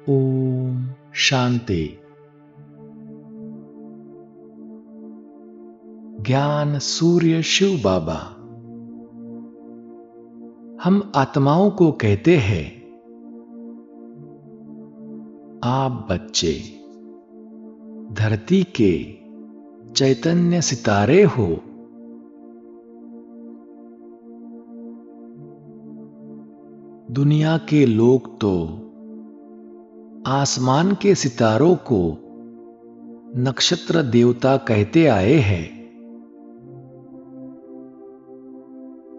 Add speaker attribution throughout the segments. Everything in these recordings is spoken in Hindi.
Speaker 1: ओम शांति। ज्ञान सूर्य शिव बाबा। हम आत्माओं को कहते हैं, आप बच्चे धरती के चैतन्य सितारे हो। दुनिया के लोग तो आसमान के सितारों को नक्षत्र देवता कहते आए हैं,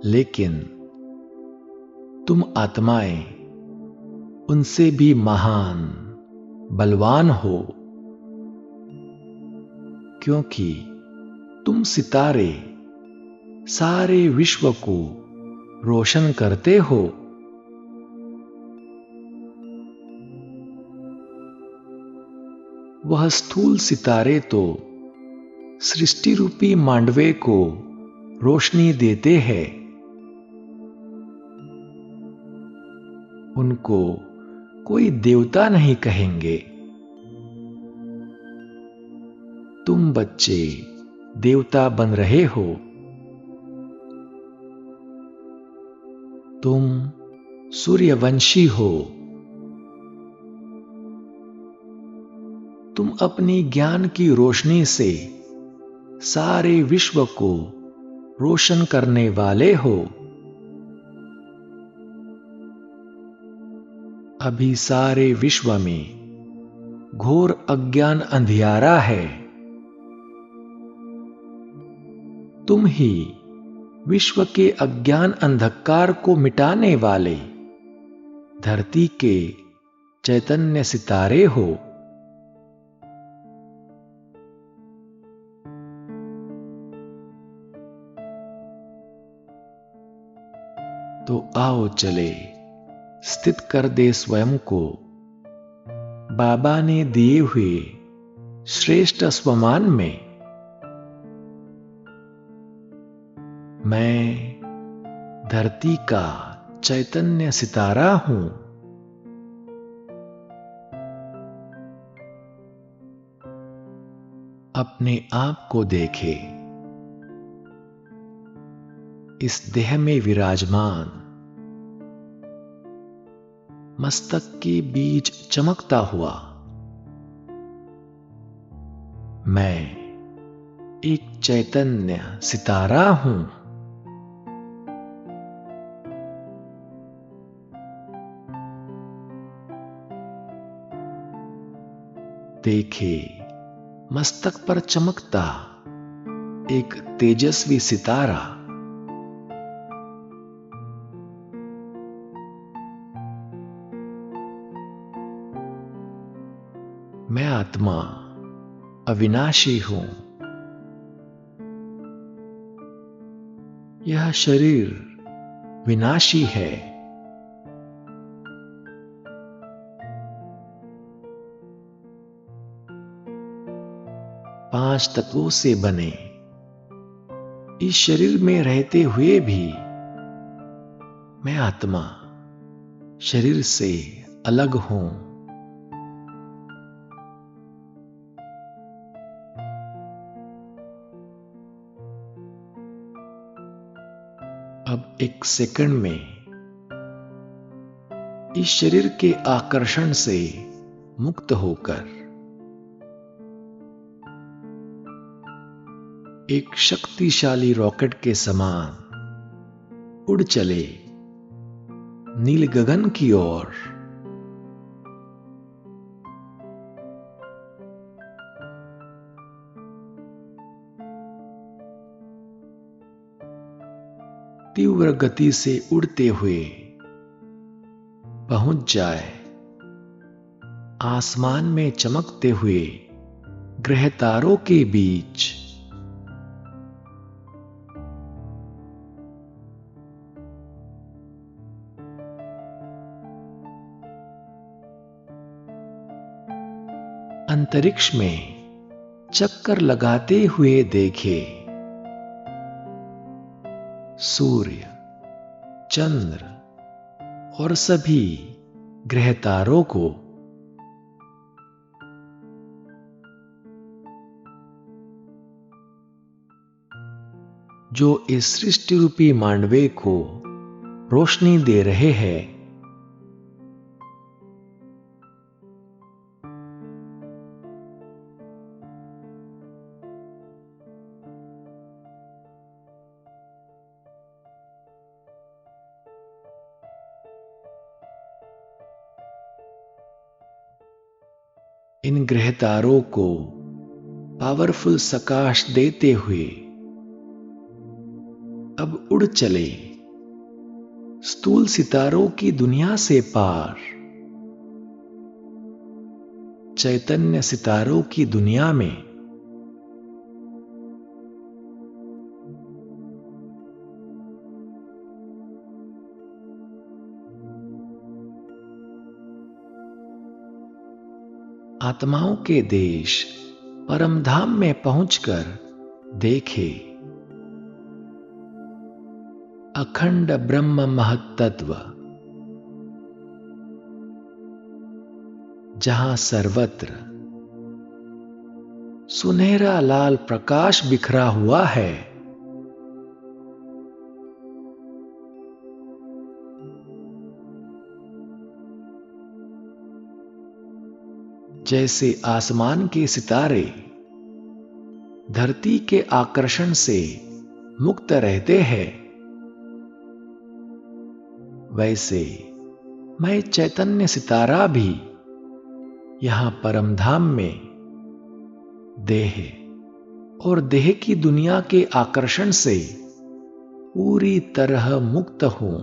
Speaker 1: लेकिन तुम आत्माएं उनसे भी महान बलवान हो, क्योंकि तुम सितारे सारे विश्व को रोशन करते हो। वह स्थूल सितारे तो सृष्टि रूपी मांडवे को रोशनी देते हैं। उनको कोई देवता नहीं कहेंगे। तुम बच्चे देवता बन रहे हो। तुम सूर्यवंशी हो। तुम अपनी ज्ञान की रोशनी से सारे विश्व को रोशन करने वाले हो। अभी सारे विश्व में घोर अज्ञान अंधियारा है। तुम ही विश्व के अज्ञान अंधकार को मिटाने वाले धरती के चैतन्य सितारे हो। तो आओ चले स्थित कर दे स्वयं को बाबा ने दिए हुए श्रेष्ठ स्वमान में। मैं धरती का चैतन्य सितारा हूं। अपने आप को देखे, इस देह में विराजमान मस्तक के बीच चमकता हुआ मैं एक चैतन्य सितारा हूं। देखे मस्तक पर चमकता एक तेजस्वी सितारा। मैं आत्मा अविनाशी हूं। यह शरीर विनाशी है। पांच तत्वों से बने इस शरीर में रहते हुए भी मैं आत्मा शरीर से अलग हूं। अब एक सेकंड में इस शरीर के आकर्षण से मुक्त होकर एक शक्तिशाली रॉकेट के समान उड़ चले नील गगन की ओर। तीव्र गति से उड़ते हुए पहुंच जाए आसमान में चमकते हुए ग्रह तारों के बीच। अंतरिक्ष में चक्कर लगाते हुए देखे सूर्य, चंद्र और सभी ग्रह तारों को। जो इस सृष्टि रूपी मांडवे को रोशनी दे रहे हैं। इन ग्रह तारों को पावरफुल प्रकाश देते हुए अब उड़ चले स्थूल सितारों की दुनिया से पार, चैतन्य सितारों की दुनिया में। आत्माओं के देश परम धाम में पहुंचकर देखे अखंड ब्रह्म महत्तत्व, जहां सर्वत्र सुनहरा लाल प्रकाश बिखरा हुआ है। जैसे आसमान के सितारे धरती के आकर्षण से मुक्त रहते हैं, वैसे मैं चैतन्य सितारा भी यहां परमधाम में देह और देह की दुनिया के आकर्षण से पूरी तरह मुक्त हूं।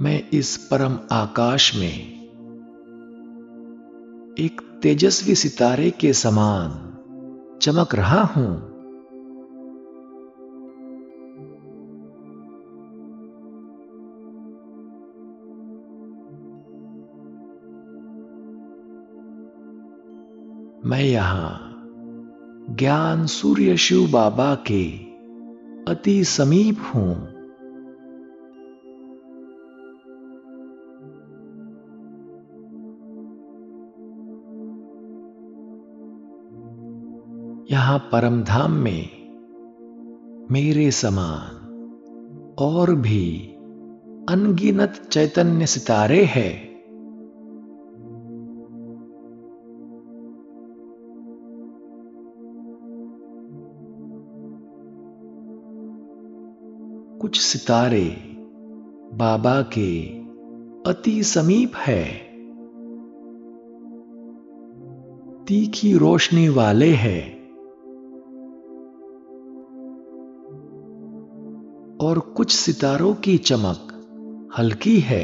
Speaker 1: मैं इस परम आकाश में एक तेजस्वी सितारे के समान चमक रहा हूं। मैं यहां ज्ञान सूर्य शिव बाबा के अति समीप हूं। यहां परमधाम में मेरे समान और भी अनगिनत चैतन्य सितारे हैं। कुछ सितारे बाबा के अति समीप है, तीखी रोशनी वाले हैं, और कुछ सितारों की चमक हल्की है।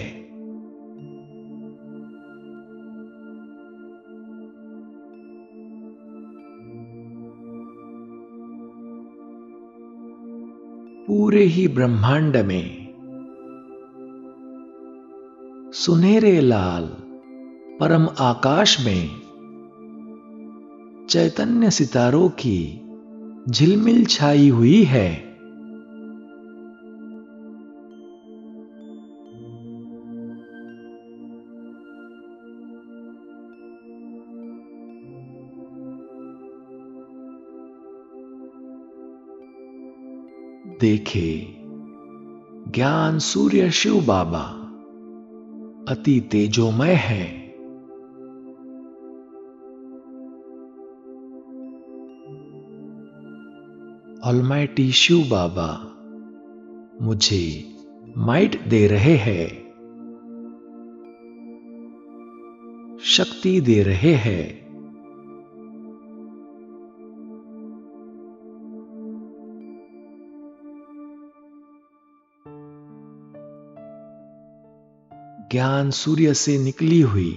Speaker 1: पूरे ही ब्रह्मांड में सुनहरे लाल परम आकाश में चैतन्य सितारों की झिलमिल छाई हुई है। देखे ज्ञान सूर्य शिव बाबा अति तेजोमय है। ऑलमाइटी शिव बाबा मुझे माइट दे रहे हैं, शक्ति दे रहे हैं। ज्ञान सूर्य से निकली हुई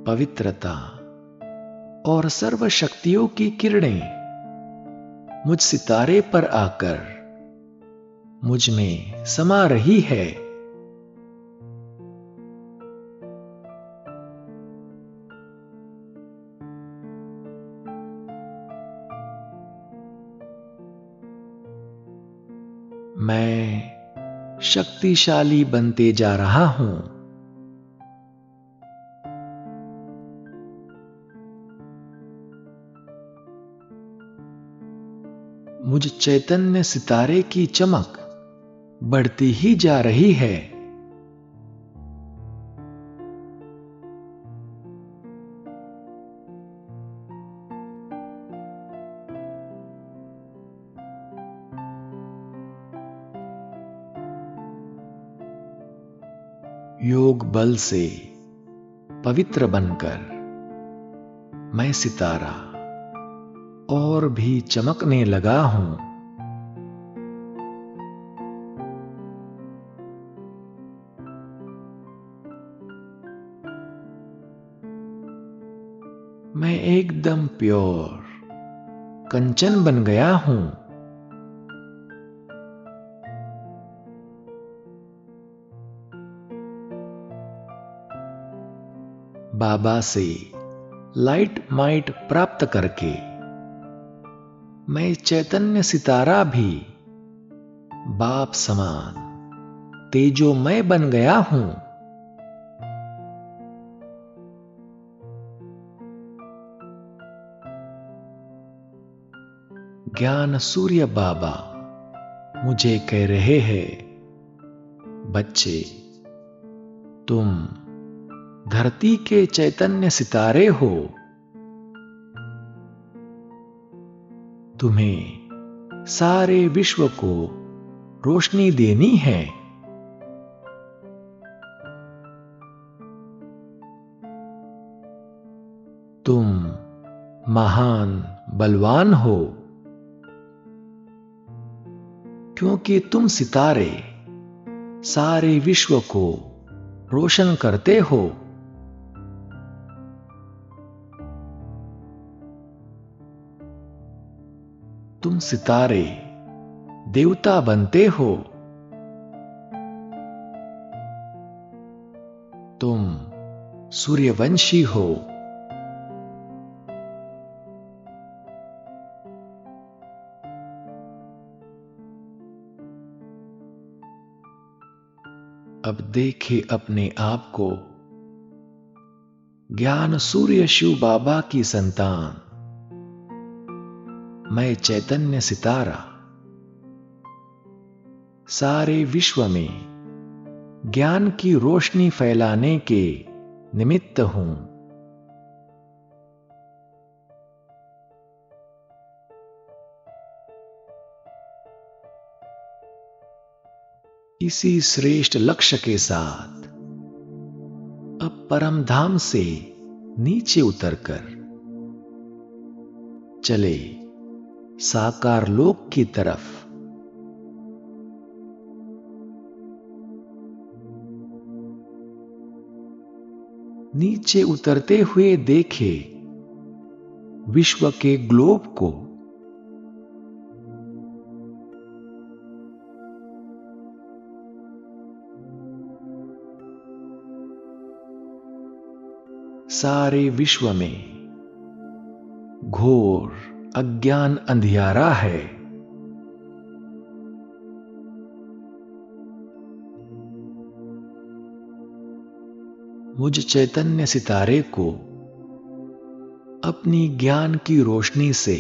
Speaker 1: पवित्रता और सर्व शक्तियों की किरणें मुझ सितारे पर आकर मुझ में समा रही है। मैं शक्तिशाली बनते जा रहा हूं। मुझ चैतन्य सितारे की चमक बढ़ती ही जा रही है। योग बल से पवित्र बनकर मैं सितारा और भी चमकने लगा हूं। मैं एकदम प्योर कंचन बन गया हूं। बाबा से लाइट माइट प्राप्त करके मैं चैतन्य सितारा भी बाप समान तेजोमय बन गया हूं। ज्ञान सूर्य बाबा मुझे कह रहे हैं, बच्चे, तुम धरती के चैतन्य सितारे हो। तुम्हें सारे विश्व को रोशनी देनी है। तुम महान बलवान हो, क्योंकि तुम सितारे सारे विश्व को रोशन करते हो। तुम सितारे देवता बनते हो। तुम सूर्यवंशी हो। अब देखे अपने आप को ज्ञान सूर्य शिव बाबा की संतान। मैं चैतन्य सितारा सारे विश्व में ज्ञान की रोशनी फैलाने के निमित्त हूं। इसी श्रेष्ठ लक्ष्य के साथ अब परम धाम से नीचे उतरकर चले साकार लोक की तरफ। नीचे उतरते हुए देखे विश्व के ग्लोब को। सारे विश्व में घोर अज्ञान अंधियारा है। मुझ चैतन्य सितारे को अपनी ज्ञान की रोशनी से,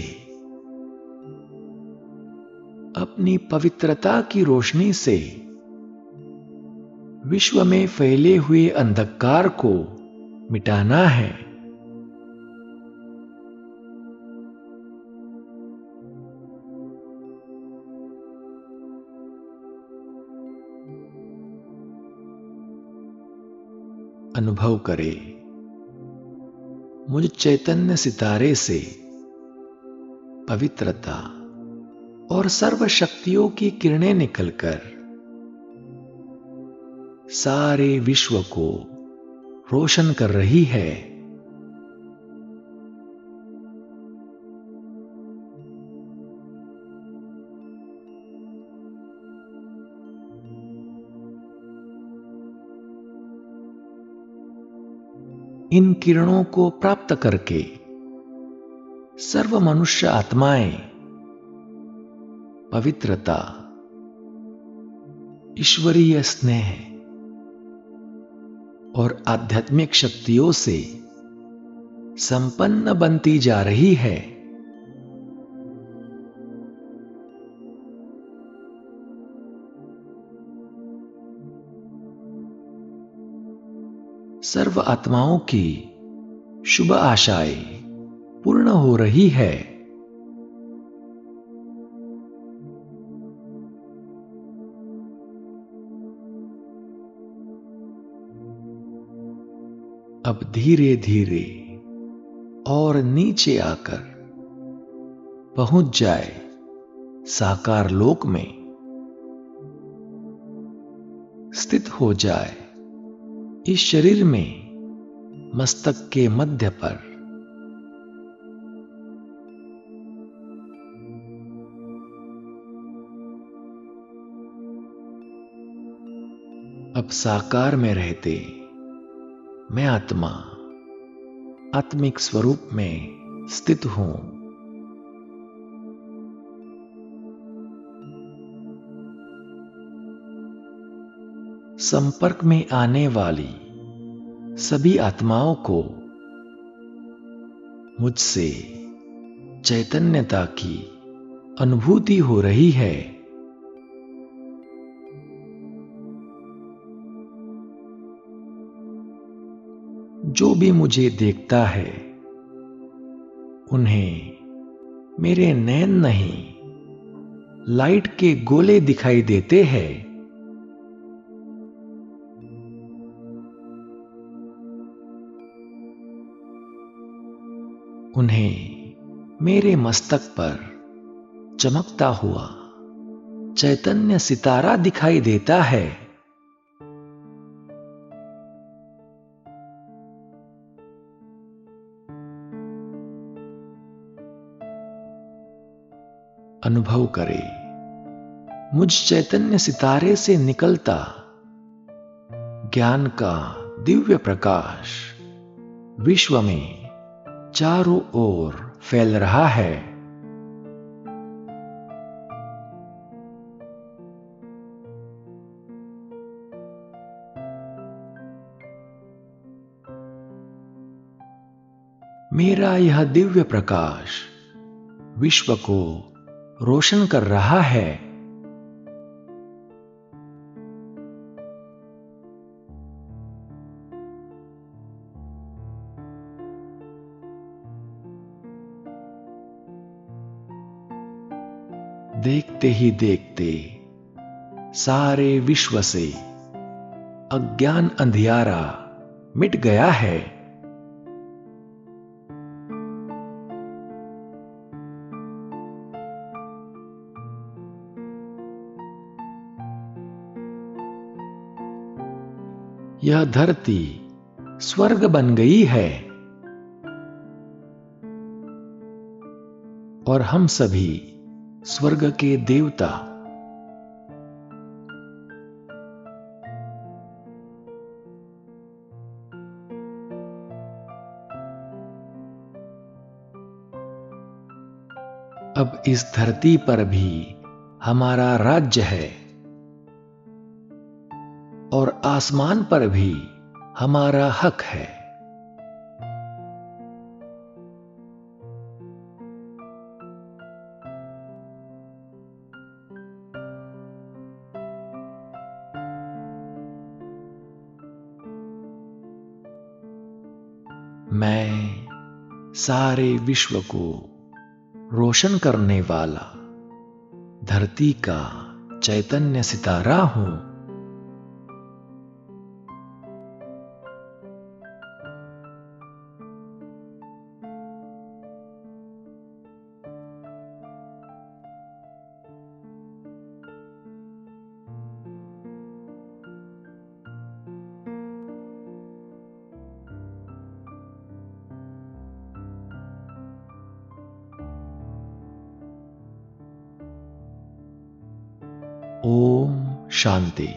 Speaker 1: अपनी पवित्रता की रोशनी से विश्व में फैले हुए अंधकार को मिटाना है। अनुभव करे मुझ चैतन्य सितारे से पवित्रता और सर्व शक्तियों की किरणें निकलकर सारे विश्व को रोशन कर रही है। इन किरणों को प्राप्त करके सर्व मनुष्य आत्माएं पवित्रता ईश्वरीय स्नेह और आध्यात्मिक शक्तियों से संपन्न बनती जा रही है। सर्व आत्माओं की शुभ आशाएं पूर्ण हो रही है। अब धीरे धीरे और नीचे आकर पहुंच जाए साकार लोक में, स्थित हो जाए इस शरीर में मस्तक के मध्य पर। अब साकार में रहते मैं आत्मा आत्मिक स्वरूप में स्थित हूं। संपर्क में आने वाली सभी आत्माओं को मुझसे चैतन्यता की अनुभूति हो रही है। जो भी मुझे देखता है उन्हें मेरे नैन नहीं, लाइट के गोले दिखाई देते हैं। उन्हें मेरे मस्तक पर चमकता हुआ चैतन्य सितारा दिखाई देता है। अनुभव करें मुझ चैतन्य सितारे से निकलता ज्ञान का दिव्य प्रकाश विश्व में चारों ओर फैल रहा है। मेरा यह दिव्य प्रकाश विश्व को रोशन कर रहा है। देखते ही देखते सारे विश्व से अज्ञान अंधियारा मिट गया है। यह धरती स्वर्ग बन गई है और हम सभी स्वर्ग के देवता। अब इस धरती पर भी हमारा राज्य है और आसमान पर भी हमारा हक है। मैं सारे विश्व को रोशन करने वाला धरती का चैतन्य सितारा हूं। ओम शांति।